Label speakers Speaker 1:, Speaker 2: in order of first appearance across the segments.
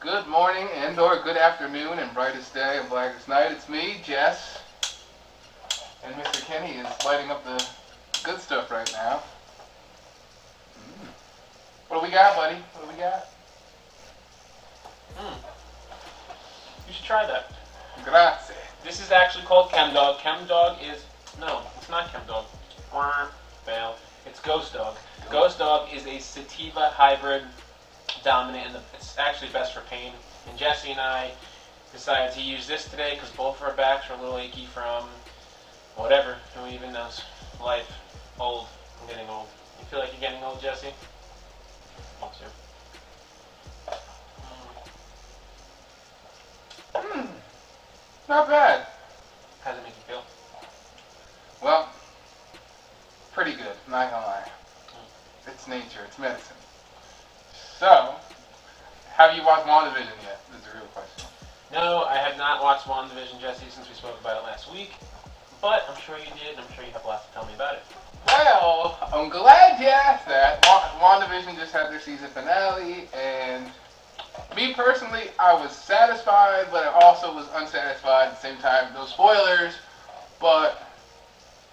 Speaker 1: Good morning and or good afternoon and brightest day and blackest night. It's me, Jess. And Mr. Kenny is lighting up the good stuff right now. What do we got, buddy? What do we got?
Speaker 2: You should try that.
Speaker 1: Grazie.
Speaker 2: This is actually called Chemdog. Chemdog is... No, it's not Chemdog. Fail. It's Ghost Dog. Ghost Dog is a sativa hybrid dominant, and it's actually best for pain. And Jesse and I decided to use this today because both of our backs were a little achy from whatever. Who even knows? Life. Old. I'm getting old. You feel like you're getting old, Jesse? Me too.
Speaker 1: Not bad.
Speaker 2: How does it make you feel?
Speaker 1: Well, pretty good, not gonna lie. It's nature, it's medicine. So, have you watched WandaVision yet? Is the real question.
Speaker 2: No, I have not watched WandaVision, Jesse, since we spoke about it last week. But I'm sure you did, and I'm sure you have lots to tell me about it.
Speaker 1: Well, I'm glad you asked that. WandaVision just had their season finale, and me personally, I was satisfied, but I also was unsatisfied at the same time. No spoilers, but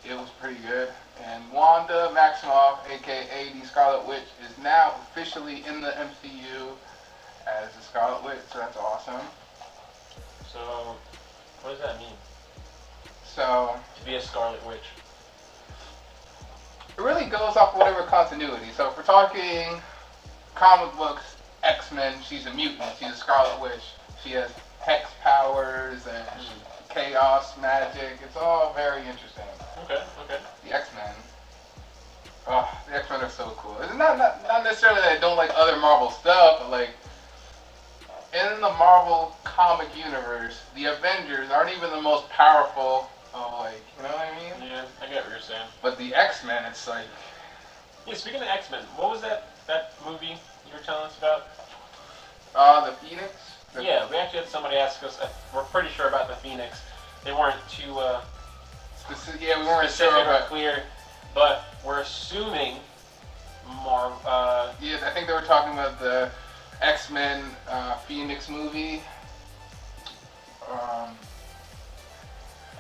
Speaker 1: it was pretty good. And Wanda Maximoff, aka the Scarlet Witch, is now officially in the MCU as the Scarlet Witch, so that's awesome.
Speaker 2: So, what does that mean?
Speaker 1: So,
Speaker 2: To be a Scarlet Witch.
Speaker 1: it really goes off whatever continuity. So if we're talking comic books, X-Men, she's a mutant, she's a Scarlet Witch. She has hex powers and chaos magic. It's all very interesting.
Speaker 2: Okay.
Speaker 1: The X-Men. Oh, the X-Men are so cool. It's not necessarily that I don't like other Marvel stuff, but like in the Marvel comic universe, the Avengers aren't even the most powerful of like, you know what I mean?
Speaker 2: Yeah, I get what you're saying.
Speaker 1: But the X-Men, it's like...
Speaker 2: Yeah, speaking of X-Men, what was that movie you were telling us about?
Speaker 1: The Phoenix?
Speaker 2: Yeah, we actually had somebody ask us, we're pretty sure about the Phoenix. They weren't too
Speaker 1: Yeah, we weren't
Speaker 2: specific
Speaker 1: sure
Speaker 2: or
Speaker 1: about...
Speaker 2: clear, but we're assuming more,
Speaker 1: Yeah, I think they were talking about the X-Men Phoenix movie.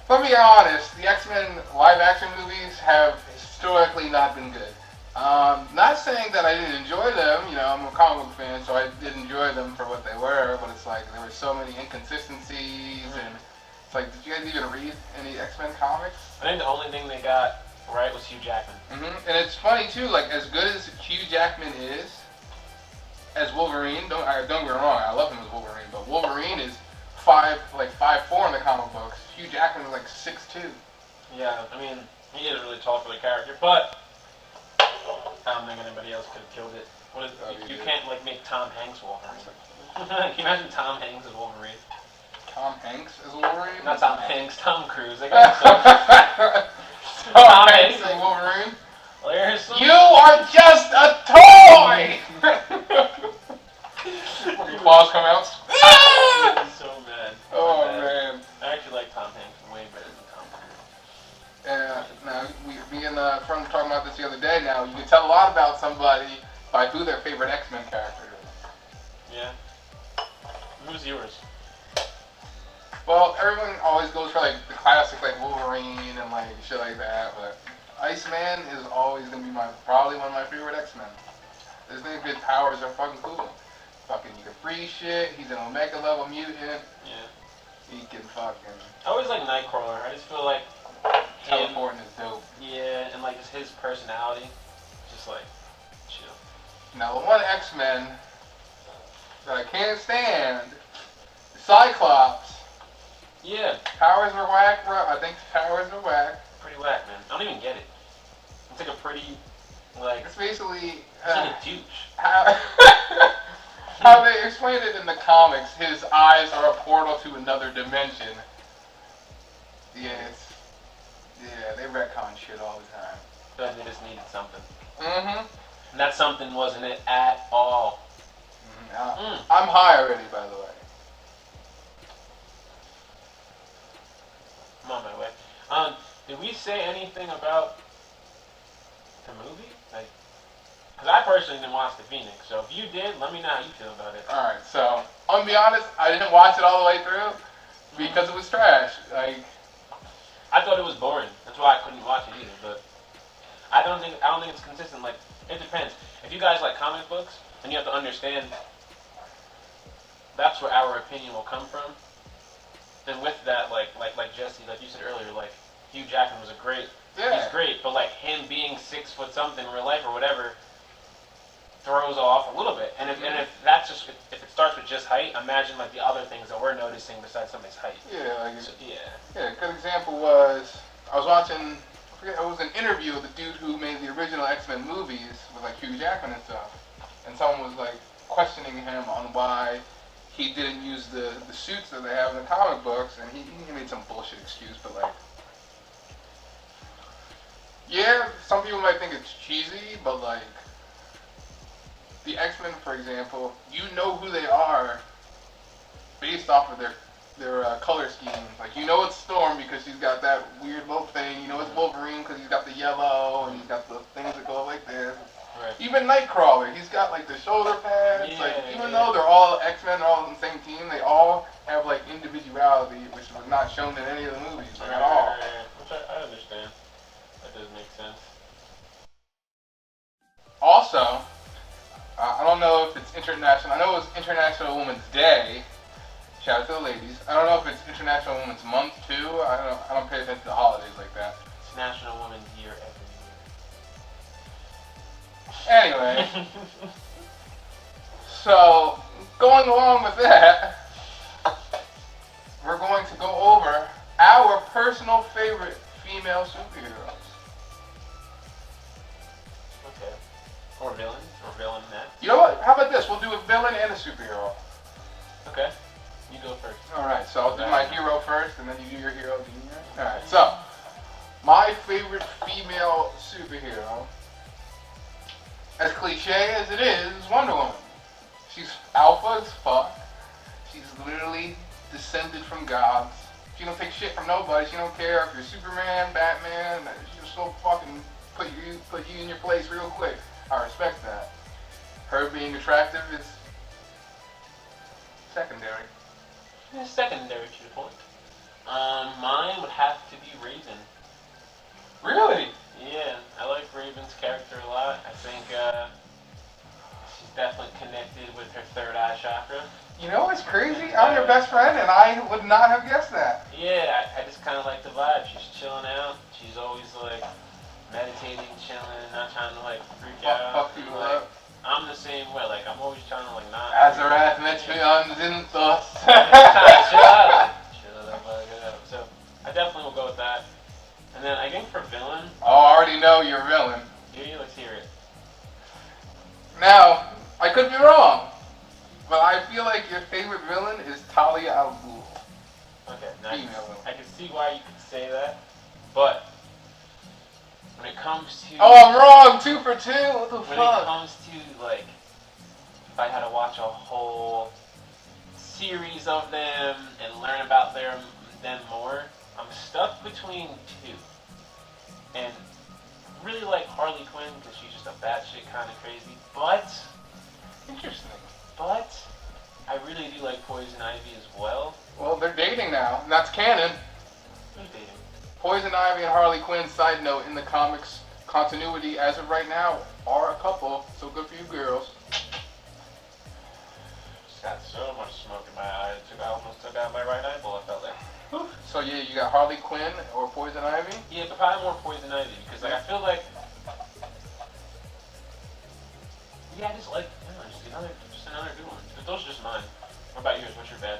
Speaker 1: Let me be honest, the X-Men live-action movies have historically not been good. Not saying that I didn't enjoy them, you know, I'm a comic book fan, so I did enjoy them for what they were, but it's like, there were so many inconsistencies, and it's like, did you guys even read any X-Men comics?
Speaker 2: I think the only thing they got right was Hugh Jackman.
Speaker 1: And it's funny too, like, as good as Hugh Jackman is, as Wolverine, don't get me wrong, I love him as Wolverine, but Wolverine is 5'4" in the comic books. Hugh Jackman was like 6'2".
Speaker 2: Yeah, I mean, he is really tall for the character, but I don't think anybody else could have killed it. You can't like make Tom Hanks Wolverine. Can you imagine Tom Hanks as Wolverine?
Speaker 1: Tom Hanks as Wolverine?
Speaker 2: Not Tom Hanks, Tom Cruise. I got so
Speaker 1: Tom Hanks as Wolverine?
Speaker 2: There's
Speaker 1: You are just a toy! When your claws come out.
Speaker 2: I'm so mad.
Speaker 1: Oh man.
Speaker 2: I actually like Tom Hanks way better than Tom Cruise.
Speaker 1: Yeah, now me and a friend were talking about this the other day. Now you can tell a lot about somebody by who their favorite X-Men character is.
Speaker 2: Yeah. Who's yours?
Speaker 1: Well, everyone always goes for like the classic like Wolverine and like shit like that, but Iceman is always gonna be probably one of my favorite X-Men. His his powers are fucking cool. Fucking he can freeze shit. He's an Omega level mutant.
Speaker 2: Yeah.
Speaker 1: He can fucking
Speaker 2: I always like Nightcrawler. I just feel like
Speaker 1: teleporting is dope.
Speaker 2: Yeah, and like just his personality, just like chill.
Speaker 1: Now the one X-Men that I can't stand, Cyclops.
Speaker 2: Yeah.
Speaker 1: Powers are whack, bro. I think powers are whack.
Speaker 2: Pretty whack, man. I don't even get it. It's like a pretty, like...
Speaker 1: It's basically...
Speaker 2: It's like a douche.
Speaker 1: How they explain it in the comics, his eyes are a portal to another dimension. Yeah, they retcon shit all the time.
Speaker 2: But they just needed something.
Speaker 1: Mm-hmm.
Speaker 2: And that something wasn't it at all.
Speaker 1: I'm high already, by the way.
Speaker 2: I'm on my way. Did we say anything about the movie? Like, because I personally didn't watch The Phoenix, so if you did, let me know how you feel about it.
Speaker 1: Alright, so I'm gonna be honest, I didn't watch it all the way through because it was trash. Like,
Speaker 2: I thought it was boring. That's why I couldn't watch it either. But I don't think it's consistent. Like, it depends. If you guys like comic books, then you have to understand that's where our opinion will come from. And with that, like Jesse, like you said earlier, like Hugh Jackman was he's great, but like him being 6 foot something in real life or whatever throws off a little bit. And if that's just if it starts with just height, imagine like the other things that we're noticing besides somebody's height.
Speaker 1: Yeah, like
Speaker 2: so,
Speaker 1: yeah. A good example was I was watching. I forget. It was an interview with the dude who made the original X-Men movies with like Hugh Jackman and stuff, and someone was like questioning him on why he didn't use the suits that they have in the comic books, and he made some bullshit excuse, but like, yeah, some people might think it's cheesy, but like, the X-Men, for example, you know who they are based off of their color scheme. Like, you know it's Storm because she's got that weird little thing. You know it's Wolverine because he's got the yellow and he's got the things that go like this.
Speaker 2: Right.
Speaker 1: Even Nightcrawler, he's got like the shoulder pads. Even though they're all X-Men, all on the same team, they all have like individuality, which was not shown in any of the movies at all.
Speaker 2: Right. Which I understand. That does make sense.
Speaker 1: Also, I don't know if it's international. I know it was International Women's Day. Shout out to the ladies. I don't know if it's International Women's Month too. I don't pay attention to the holidays like that.
Speaker 2: It's National Women's Year every year.
Speaker 1: Anyway, so going along with that, we're going to go over our personal favorite female superheroes.
Speaker 2: Okay. Or villain that.
Speaker 1: You know what? How about this? We'll do a villain and a superhero.
Speaker 2: Okay. You go first.
Speaker 1: Alright, so I'll do my hero first, and then you do your hero, Alright, so, my favorite female superhero, as cliche as it is Wonder Woman. She's alpha as fuck. She's literally descended from gods. She don't take shit from nobody. She don't care if you're Superman, Batman. She just so fucking put you in your place real quick. I respect that. Her being attractive is secondary.
Speaker 2: Yeah, secondary to the point. Mine would have to be Raven.
Speaker 1: Really?
Speaker 2: Yeah, I like Raven's character a lot. I think she's definitely connected with her third eye chakra.
Speaker 1: You know what's crazy? I'm your best friend, and I would not have guessed that.
Speaker 2: Yeah, I just kind of like the vibe. She's chilling out. She's always like meditating, chilling, not trying to like freak out.
Speaker 1: Fuck people up.
Speaker 2: I'm the same way. Like I'm always trying to like not.
Speaker 1: Azarath Metrions in thoughts.
Speaker 2: Chill out. So I definitely will go with that. And then I think for villain.
Speaker 1: Oh, I already know you're a villain.
Speaker 2: Yeah, let's hear it.
Speaker 1: Now, I could be wrong, but I feel like your favorite villain is Talia al Ghul.
Speaker 2: Okay, now
Speaker 1: Female villain.
Speaker 2: I can see why you could say that, but when it comes to
Speaker 1: oh, I'm wrong. 2 for 2. What the
Speaker 2: when
Speaker 1: fuck?
Speaker 2: it comes to like, if I had to watch a whole series of them and learn about them more, I'm stuck between 2. And really like Harley Quinn because she's just a batshit kind of crazy. But
Speaker 1: Interesting.
Speaker 2: But I really do like Poison Ivy as well.
Speaker 1: Well, they're dating now, and that's canon.
Speaker 2: Who's dating?
Speaker 1: Poison Ivy and Harley Quinn, side note, in the comics continuity as of right now, are a couple, so good for you girls.
Speaker 2: Just got so much smoke in my eye. I almost took out my right eyeball, I felt like.
Speaker 1: So yeah, you got Harley Quinn or Poison Ivy?
Speaker 2: Yeah, but probably more Poison Ivy, because like I feel like... Yeah, I just like, just another good one. But those are just mine. What about yours? What's your bad?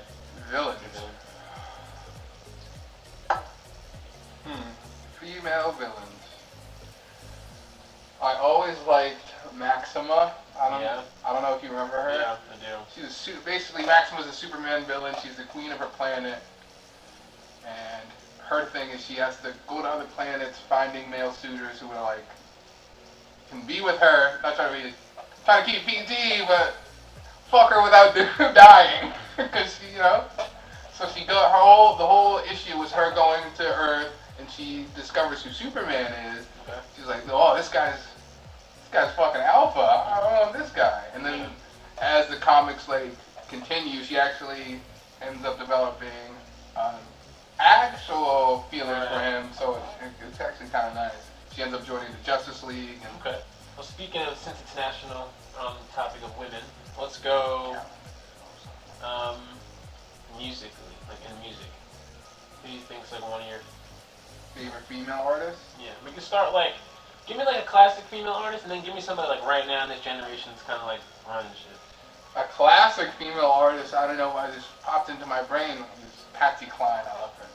Speaker 1: Villains. Female villains. I always liked Maxima. I don't know if you remember her.
Speaker 2: Yeah, I do.
Speaker 1: She's basically Maxima's a Superman villain. She's the queen of her planet, and her thing is she has to go to other planets, finding male suitors who are like can be with her. Not trying to keep PG, but fuck her without dying, because So she got the whole issue was her going to Earth, and she discovers who Superman is.
Speaker 2: Okay.
Speaker 1: She's like, oh, this guy's fucking alpha. I don't want this guy. And then as the comics like continue, she actually ends up developing actual feelings for him. So it's actually kind of nice. She ends up joining the Justice League. And
Speaker 2: okay. Well, speaking of, since it's national, on the topic of women, let's go musically, like in music. Who do you think's like one of your
Speaker 1: favorite female artists?
Speaker 2: Yeah, we can start like, give me like a classic female artist, and then give me somebody like right now in this generation that's kind of like running shit.
Speaker 1: A classic female artist, I don't know why this popped into my brain, is Patsy Cline. I love her.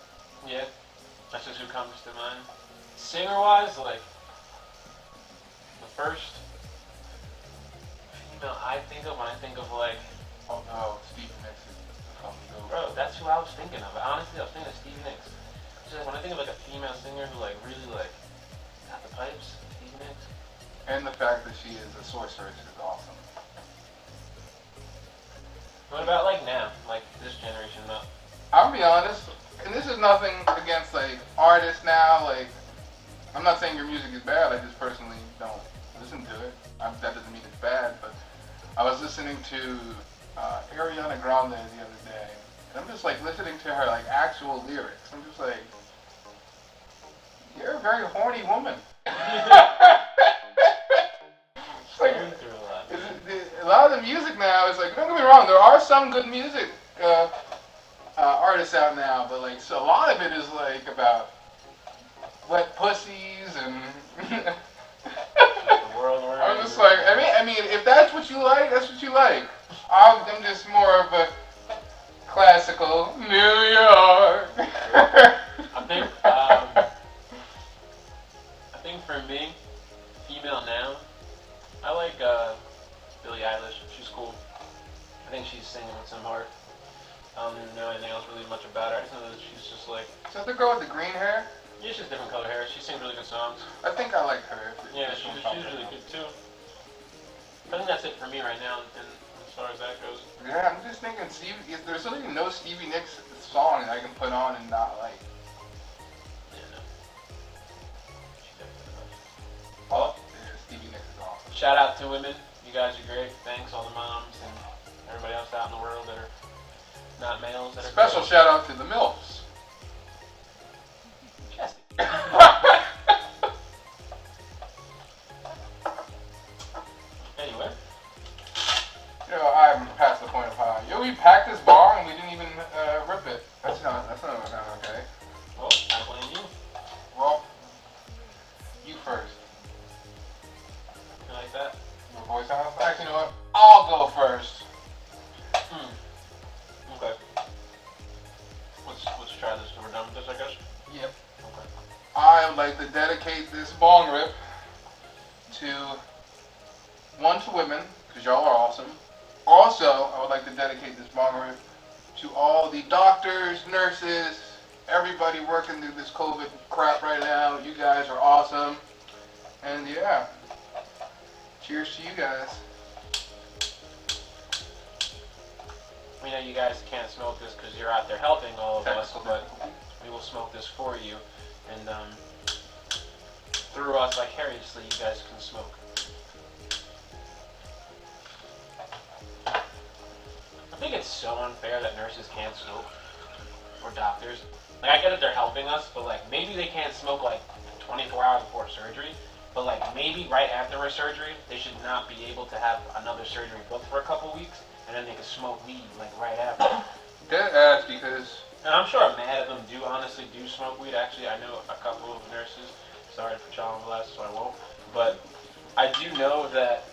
Speaker 2: Yeah, that's just who comes to mind. Singer-wise, like, the first female I think of when I think of like,
Speaker 1: Oh no, Stevie Nicks is fucking dope.
Speaker 2: bro, that's who I was thinking of. Honestly, I was thinking of Stevie Nicks. Just when I think of like a female singer who like really like got the pipes, Stevie Nicks.
Speaker 1: And the fact that she is a sorceress is awesome.
Speaker 2: What about like now, like this generation now?
Speaker 1: I'll be honest, and this is nothing against like artists now. Like, I'm not saying your music is bad. I just personally don't listen to it. That doesn't mean it's bad. But I was listening to Ariana Grande the other day, and I'm just like listening to her like actual lyrics. I'm just like, you're a very horny woman. It's like, a lot of the music now is like, don't get me wrong, there are some good music artists out now, but like, so a lot of it is like about wet pussies and. I'm just like, I mean, if that's what you like, that's what you like. I'm just more of a classical New York.
Speaker 2: I think for me, female now, I like Billie Eilish. She's cool. I think she's singing with some heart. I don't even know anything else really much about her. I just know that she's just like.
Speaker 1: Is that the girl with the green hair?
Speaker 2: Yeah, she's different color hair. She sings really good songs.
Speaker 1: I think I like her.
Speaker 2: Yeah, she's really good too. I think that's it for me right now, and as far as that goes.
Speaker 1: Yeah, I'm just thinking, there's literally no Stevie Nicks song that I can put on and not like.
Speaker 2: Yeah, no. She definitely does.
Speaker 1: Oh, yeah, Stevie Nicks is awesome.
Speaker 2: Shout out to women. You guys are great. Thanks, all the moms and everybody else out in the world that are not males. That are
Speaker 1: Special
Speaker 2: great.
Speaker 1: shout out to the MILFs.
Speaker 2: Jesse. Anyway.
Speaker 1: I'm past the point of how. We packed this bar and we didn't even rip it. That's not okay.
Speaker 2: Well, I blame you.
Speaker 1: Well, you first.
Speaker 2: You like that?
Speaker 1: Your Boyz Houze? Actually, you know what? I'll go first.
Speaker 2: Okay. Let's try this till we're done with this, I guess.
Speaker 1: Yep.
Speaker 2: Okay.
Speaker 1: I would like to dedicate this bong rip to women, because y'all are awesome. Also, I would like to dedicate this bong rip to all the doctors, nurses, everybody working through this COVID crap right now. You guys are awesome. And yeah, cheers to you guys.
Speaker 2: We know you guys can't smoke this because you're out there helping all of us, but we will smoke this for you. And through us vicariously, you guys can smoke. I think it's so unfair that nurses can't smoke, or doctors. Like, I get that they're helping us, but like, maybe they can't smoke like 24 hours before surgery, but like, maybe right after a surgery, they should not be able to have another surgery booked for a couple weeks, and then they can smoke weed like right after.
Speaker 1: That's because...
Speaker 2: And I'm sure mad of them honestly do smoke weed. Actually, I know a couple of nurses. Sorry for child molest, so I won't. But I do know that,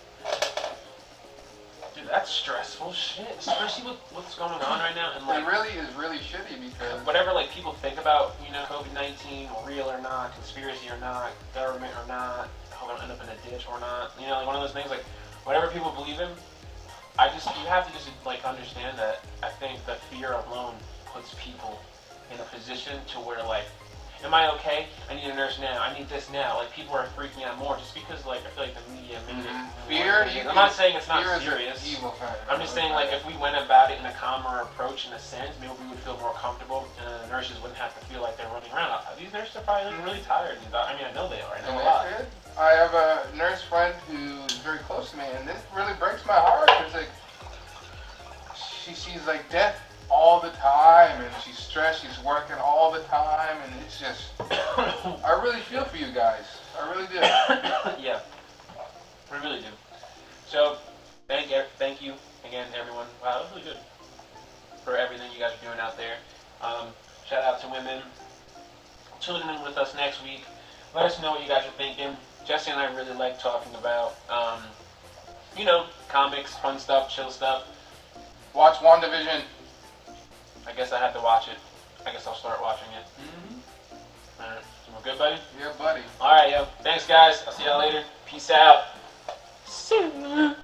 Speaker 2: dude, that's stressful shit. Especially with what's going on right now. And like,
Speaker 1: it really is really shitty because...
Speaker 2: whatever like people think about, you know, COVID-19, real or not, conspiracy or not, government or not, how they'll end up in a ditch or not. You know, like one of those things, like, whatever people believe in, you have to just like understand that I think the fear alone puts people in a position to where like, am I okay? I need a nurse now. I need this now. Like, people are freaking out more just because like I feel like the media made it.
Speaker 1: Fear.
Speaker 2: I'm not saying it's not serious.
Speaker 1: Evil factor.
Speaker 2: I'm just saying like if we went about it in a calmer approach in a sense, maybe we would feel more comfortable, and the nurses wouldn't have to feel like they're running around. These nurses are probably really tired. I mean, I know they are. I know a lot.
Speaker 1: I have a nurse friend who is very close to me, and this really breaks my heart. It's like she sees like death all the time, and she's stressed. She's working all the time, and it's just. I really feel for you guys. I really do.
Speaker 2: Yeah, we really do. So, thank you again, everyone. Wow, that was really good for everything you guys are doing out there. Shout out to women. Tune in with us next week. Let us know what you guys are thinking. Jesse and I really like talking about, comics, fun stuff, chill stuff.
Speaker 1: Watch WandaVision.
Speaker 2: I guess I have to watch it. I guess I'll start watching it.
Speaker 1: Mm-hmm.
Speaker 2: Alright. We're good, buddy?
Speaker 1: Yeah, buddy.
Speaker 2: Alright, yo. Thanks, guys. I'll see y'all later. Peace out. See you.